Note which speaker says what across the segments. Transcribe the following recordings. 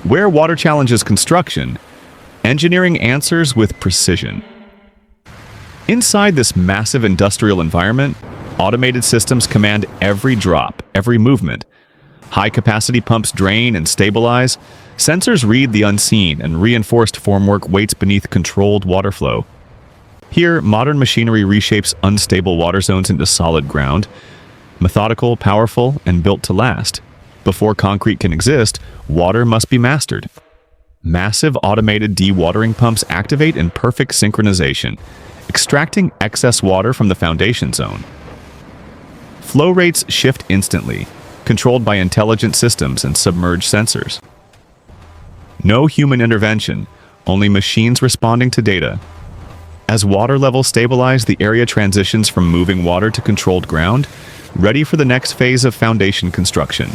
Speaker 1: Where water challenges construction, engineering answers with precision. Inside this massive industrial environment, automated systems command every drop, every movement. High-capacity pumps drain and stabilize. Sensors read the unseen, and reinforced formwork waits beneath controlled water flow. Here, modern machinery reshapes unstable water zones into solid ground. Methodical, powerful, and built to last. Before concrete can exist, water must be mastered. Massive automated dewatering pumps activate in perfect synchronization, extracting excess water from the foundation zone. Flow rates shift instantly, controlled by intelligent systems and submerged sensors. No human intervention, only machines responding to data. As water levels stabilize, the area transitions from moving water to controlled ground, ready for the next phase of foundation construction.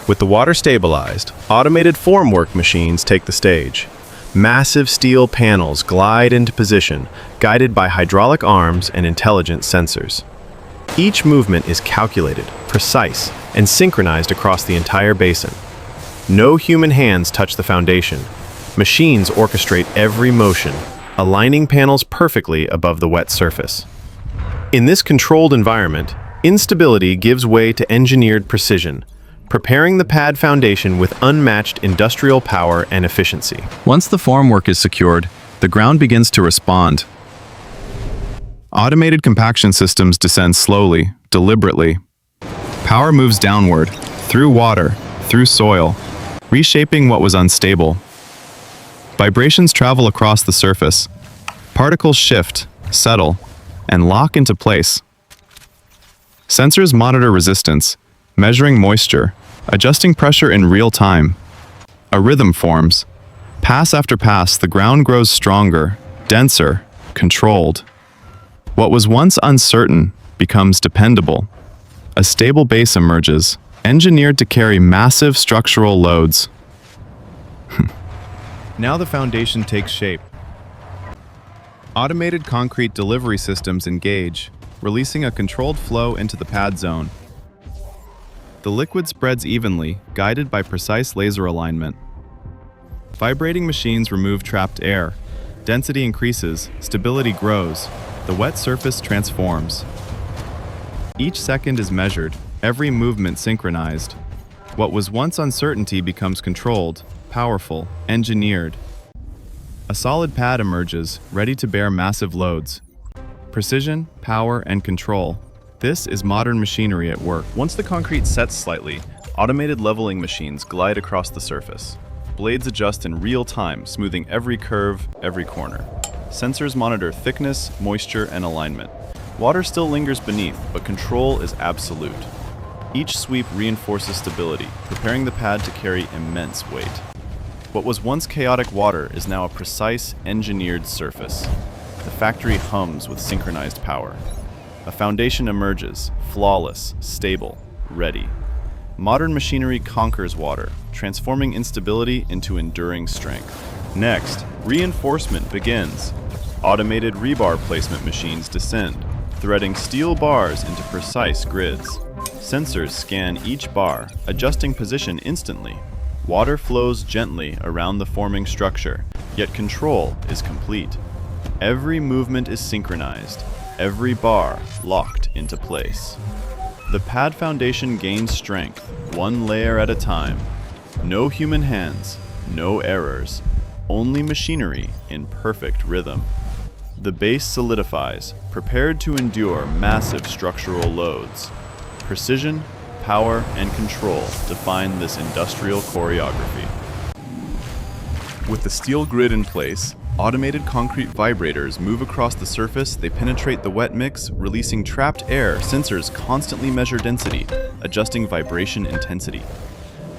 Speaker 2: With the water stabilized, automated formwork machines take the stage. Massive steel panels glide into position, guided by hydraulic arms and intelligent sensors. Each movement is calculated, precise, and synchronized across the entire basin. No human hands touch the foundation. Machines orchestrate every motion, aligning panels perfectly above the wet surface. In this controlled environment, instability gives way to engineered precision, preparing the pad foundation with unmatched industrial power and efficiency.
Speaker 3: Once the formwork is secured, the ground begins to respond. Automated compaction systems descend slowly, deliberately. Power moves downward, through water, through soil, reshaping what was unstable. Vibrations travel across the surface. Particles shift, settle, and lock into place. Sensors monitor resistance, measuring moisture, adjusting pressure in real time. A rhythm forms. Pass after pass, the ground grows stronger, denser, controlled. What was once uncertain becomes dependable. A stable base emerges, engineered to carry massive structural loads. Now the foundation takes shape. Automated concrete delivery systems engage, releasing a controlled flow into the pad zone. The liquid spreads evenly, guided by precise laser alignment. Vibrating machines remove trapped air. Density increases, stability grows, the wet surface transforms. Each second is measured, every movement synchronized. What was once uncertainty becomes controlled, powerful, engineered. A solid pad emerges, ready to bear massive loads. Precision, power, and control. This is modern machinery at work. Once the concrete sets slightly, automated leveling machines glide across the surface. Blades adjust in real time, smoothing every curve, every corner. Sensors monitor thickness, moisture, and alignment. Water still lingers beneath, but control is absolute. Each sweep reinforces stability, preparing the pad to carry immense weight. What was once chaotic water is now a precise, engineered surface. The factory hums with synchronized power. A foundation emerges, flawless, stable, ready. Modern machinery conquers water, transforming instability into enduring strength. Next, reinforcement begins. Automated rebar placement machines descend, threading steel bars into precise grids. Sensors scan each bar, adjusting position instantly. Water flows gently around the forming structure, yet control is complete. Every movement is synchronized, every bar locked into place. The pad foundation gains strength, one layer at a time. No human hands, no errors, only machinery in perfect rhythm. The base solidifies, prepared to endure massive structural loads. Precision, power, and control define this industrial choreography. With the steel grid in place, automated concrete vibrators move across the surface. They penetrate the wet mix, releasing trapped air. Sensors constantly measure density, adjusting vibration intensity.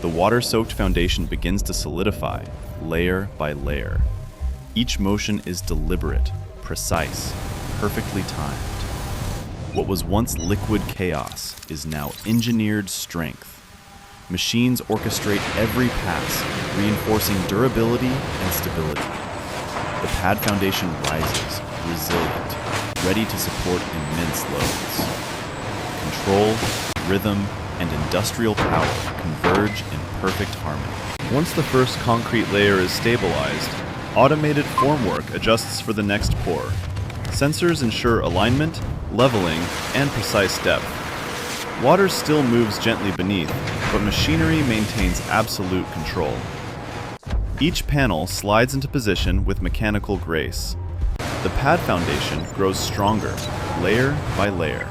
Speaker 3: The water-soaked foundation begins to solidify, layer by layer. Each motion is deliberate, precise, perfectly timed. What was once liquid chaos is now engineered strength. Machines orchestrate every pass, reinforcing durability and stability. The pad foundation rises, resilient, ready to support immense loads. Control, rhythm, and industrial power converge in perfect harmony. Once the first concrete layer is stabilized, automated formwork adjusts for the next pour. Sensors ensure alignment, leveling, and precise depth. Water still moves gently beneath, but machinery maintains absolute control. Each panel slides into position with mechanical grace. The pad foundation grows stronger, layer by layer.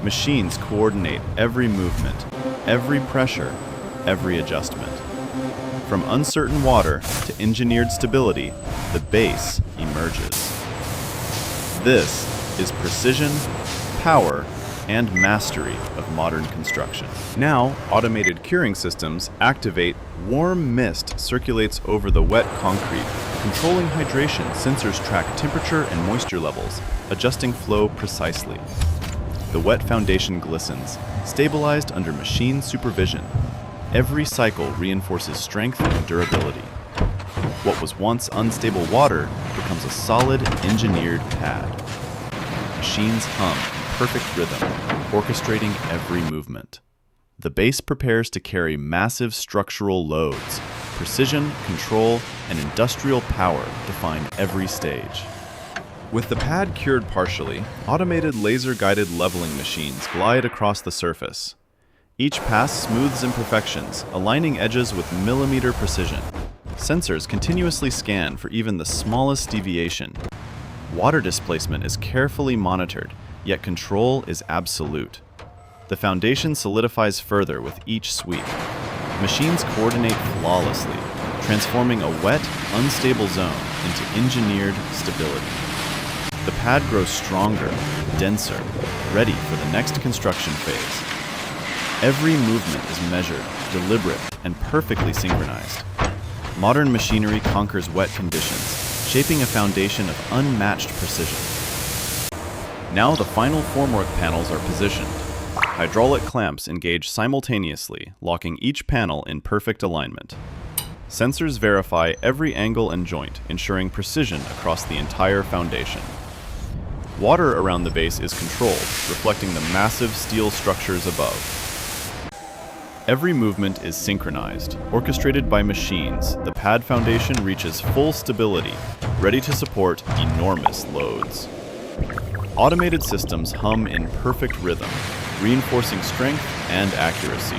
Speaker 3: Machines coordinate every movement, every pressure, every adjustment. From uncertain water to engineered stability, the base emerges. This is precision, power, and mastery of modern construction. Now, automated curing systems activate. Warm mist circulates over the wet concrete. Controlling hydration, sensors track temperature and moisture levels, adjusting flow precisely. The wet foundation glistens, stabilized under machine supervision. Every cycle reinforces strength and durability. What was once unstable water becomes a solid, engineered pad. Machines hum in perfect rhythm, orchestrating every movement. The base prepares to carry massive structural loads. Precision, control, and industrial power define every stage. With the pad cured partially, automated laser-guided leveling machines glide across the surface. Each pass smooths imperfections, aligning edges with millimeter precision. Sensors continuously scan for even the smallest deviation. Water displacement is carefully monitored, yet control is absolute. The foundation solidifies further with each sweep. Machines coordinate flawlessly, transforming a wet, unstable zone into engineered stability. The pad grows stronger, denser, ready for the next construction phase. Every movement is measured, deliberate, and perfectly synchronized. Modern machinery conquers wet conditions, shaping a foundation of unmatched precision. Now the final formwork panels are positioned. Hydraulic clamps engage simultaneously, locking each panel in perfect alignment. Sensors verify every angle and joint, ensuring precision across the entire foundation. Water around the base is controlled, reflecting the massive steel structures above. Every movement is synchronized, orchestrated by machines. The pad foundation reaches full stability, ready to support enormous loads. Automated systems hum in perfect rhythm, reinforcing strength and accuracy.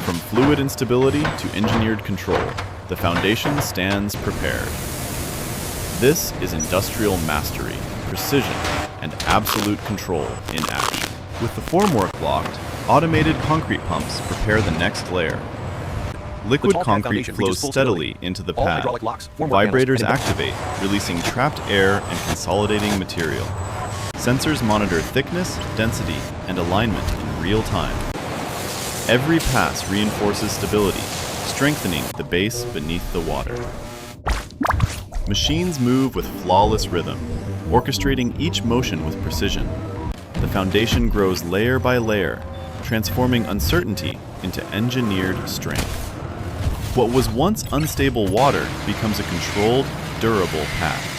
Speaker 3: From fluid instability to engineered control, the foundation stands prepared. This is industrial mastery, precision, and absolute control in action. With the formwork locked, automated concrete pumps prepare the next layer. Liquid concrete flows steadily into the pad. Vibrators activate, releasing trapped air and consolidating material. Sensors monitor thickness, density, and alignment in real time. Every pass reinforces stability, strengthening the base beneath the water. Machines move with flawless rhythm, orchestrating each motion with precision. The foundation grows layer by layer, transforming uncertainty into engineered strength. What was once unstable water becomes a controlled, durable path.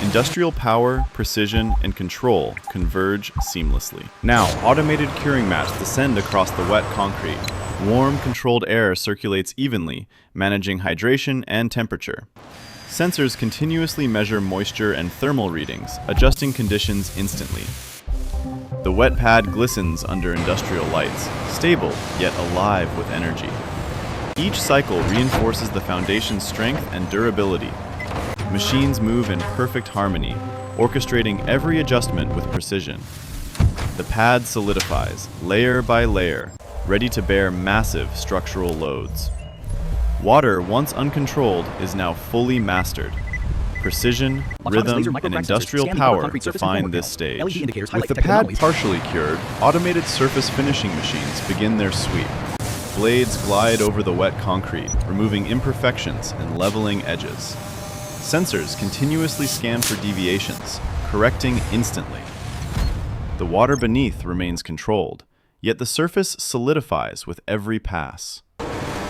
Speaker 3: Industrial power, precision, and control converge seamlessly. Now, automated curing mats descend across the wet concrete. Warm, controlled air circulates evenly, managing hydration and temperature. Sensors continuously measure moisture and thermal readings, adjusting conditions instantly. The wet pad glistens under industrial lights, stable yet alive with energy. Each cycle reinforces the foundation's strength and durability. Machines move in perfect harmony, orchestrating every adjustment with precision. The pad solidifies, layer by layer, ready to bear massive structural loads. Water, once uncontrolled, is now fully mastered. Precision, rhythm, and industrial power define this stage. With the pad partially cured, automated surface finishing machines begin their sweep. Blades glide over the wet concrete, removing imperfections and leveling edges. Sensors continuously scan for deviations, correcting instantly. The water beneath remains controlled, yet the surface solidifies with every pass.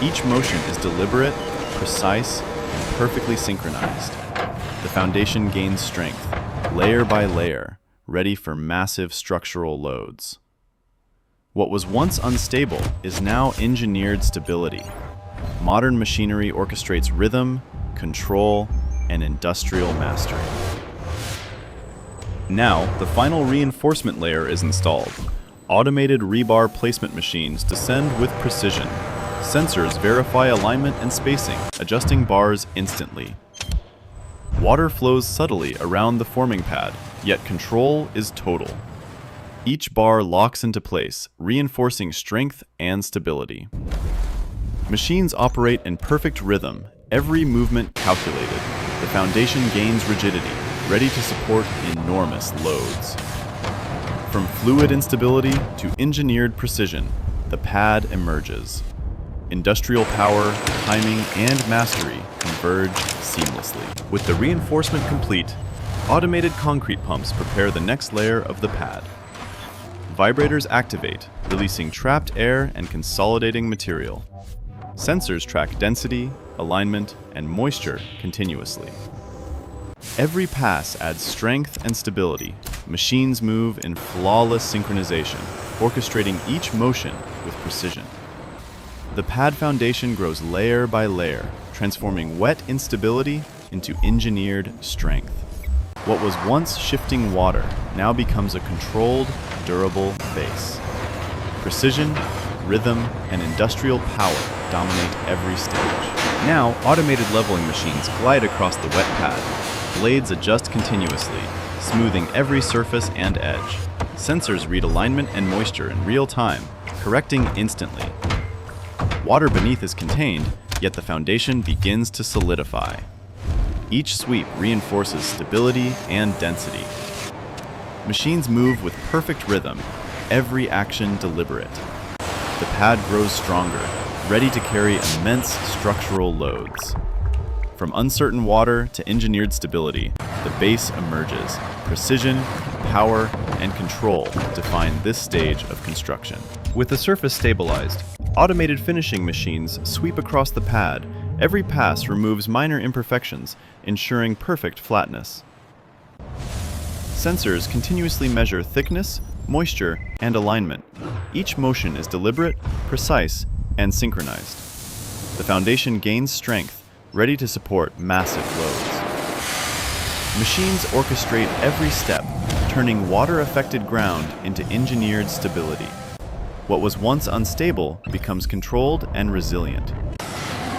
Speaker 3: Each motion is deliberate, precise, and perfectly synchronized. The foundation gains strength, layer by layer, ready for massive structural loads. What was once unstable is now engineered stability. Modern machinery orchestrates rhythm, control, and industrial mastery. Now, the final reinforcement layer is installed. Automated rebar placement machines descend with precision. Sensors verify alignment and spacing, adjusting bars instantly. Water flows subtly around the forming pad, yet control is total. Each bar locks into place, reinforcing strength and stability. Machines operate in perfect rhythm, every movement calculated. The foundation gains rigidity, ready to support enormous loads. From fluid instability to engineered precision, the pad emerges. Industrial power, timing, and mastery converge seamlessly. With the reinforcement complete, automated concrete pumps prepare the next layer of the pad. Vibrators activate, releasing trapped air and consolidating material. Sensors track density, alignment, and moisture continuously. Every pass adds strength and stability. Machines move in flawless synchronization, orchestrating each motion with precision. The pad foundation grows layer by layer, transforming wet instability into engineered strength. What was once shifting water now becomes a controlled, durable base. Precision, rhythm, and industrial power dominate every stage. Now, automated leveling machines glide across the wet pad. Blades adjust continuously, smoothing every surface and edge. Sensors read alignment and moisture in real time, correcting instantly. Water beneath is contained, yet the foundation begins to solidify. Each sweep reinforces stability and density. Machines move with perfect rhythm, every action deliberate. The pad grows stronger, ready to carry immense structural loads. From uncertain water to engineered stability, the base emerges. Precision, power, and control define this stage of construction. With the surface stabilized, automated finishing machines sweep across the pad. Every pass removes minor imperfections, ensuring perfect flatness. Sensors continuously measure thickness, moisture, and alignment. Each motion is deliberate, precise, and synchronized. The foundation gains strength, ready to support massive loads. Machines orchestrate every step, turning water-affected ground into engineered stability. What was once unstable becomes controlled and resilient.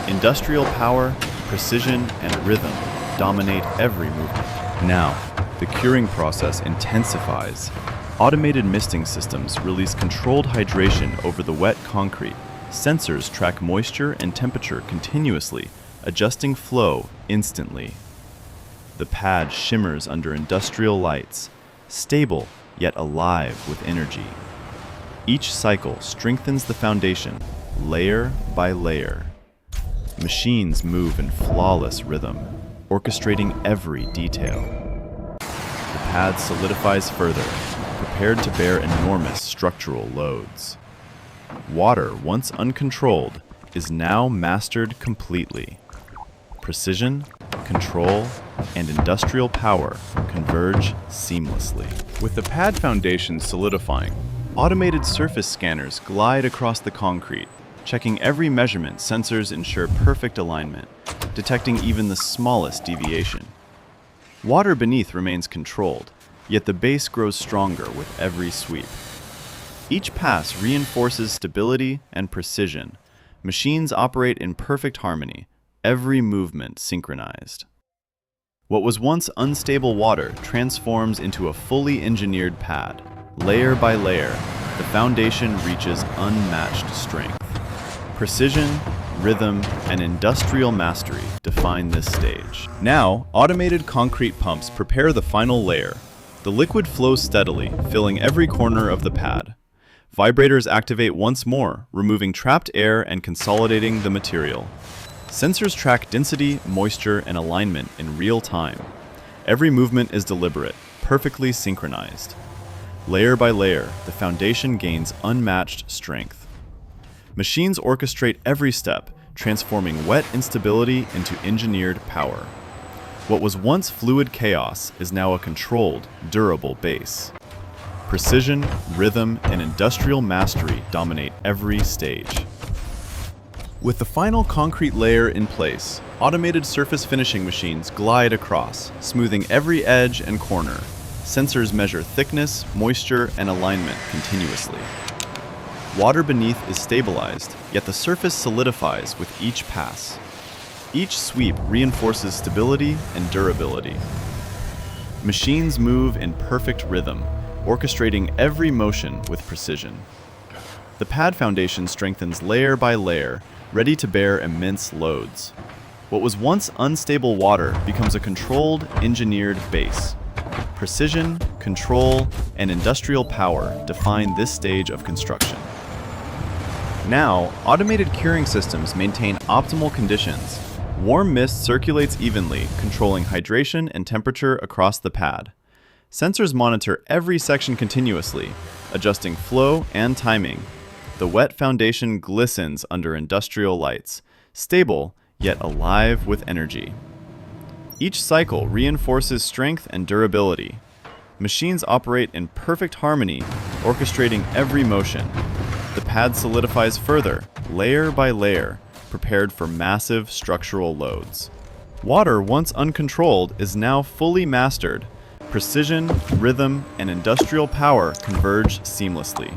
Speaker 3: Industrial power, precision, and rhythm dominate every movement. Now, the curing process intensifies. Automated misting systems release controlled hydration over the wet concrete. Sensors track moisture and temperature continuously, adjusting flow instantly. The pad shimmers under industrial lights, stable yet alive with energy. Each cycle strengthens the foundation, layer by layer. Machines move in flawless rhythm, orchestrating every detail. The pad solidifies further, prepared to bear enormous structural loads. Water, once uncontrolled, is now mastered completely. Precision, control, and industrial power converge seamlessly. With the pad foundation solidifying, automated surface scanners glide across the concrete. Checking every measurement, sensors ensure perfect alignment, detecting even the smallest deviation. Water beneath remains controlled, yet the base grows stronger with every sweep. Each pass reinforces stability and precision. Machines operate in perfect harmony, every movement synchronized. What was once unstable water transforms into a fully engineered pad. Layer by layer, the foundation reaches unmatched strength. Precision, rhythm, and industrial mastery define this stage. Now, automated concrete pumps prepare the final layer. The liquid flows steadily, filling every corner of the pad. Vibrators activate once more, removing trapped air and consolidating the material. Sensors track density, moisture, and alignment in real time. Every movement is deliberate, perfectly synchronized. Layer by layer, the foundation gains unmatched strength. Machines orchestrate every step, transforming wet instability into engineered power. What was once fluid chaos is now a controlled, durable base.
Speaker 2: Precision, rhythm, and industrial mastery dominate every stage. With the final concrete layer in place, automated surface finishing machines glide across, smoothing every edge and corner. Sensors measure thickness, moisture, and alignment continuously. Water beneath is stabilized, yet the surface solidifies with each pass. Each sweep reinforces stability and durability. Machines move in perfect rhythm, orchestrating every motion with precision. The pad foundation strengthens layer by layer, ready to bear immense loads. What was once unstable water becomes a controlled, engineered base. Precision, control, and industrial power define this stage of construction. Now, automated curing systems maintain optimal conditions. Warm mist circulates evenly, controlling hydration and temperature across the pad. Sensors monitor every section continuously, adjusting flow and timing. The wet foundation glistens under industrial lights, stable yet alive with energy. Each cycle reinforces strength and durability. Machines operate in perfect harmony, orchestrating every motion. The pad solidifies further, layer by layer, prepared for massive structural loads. Water, once uncontrolled, is now fully mastered. Precision, rhythm, and industrial power converge seamlessly.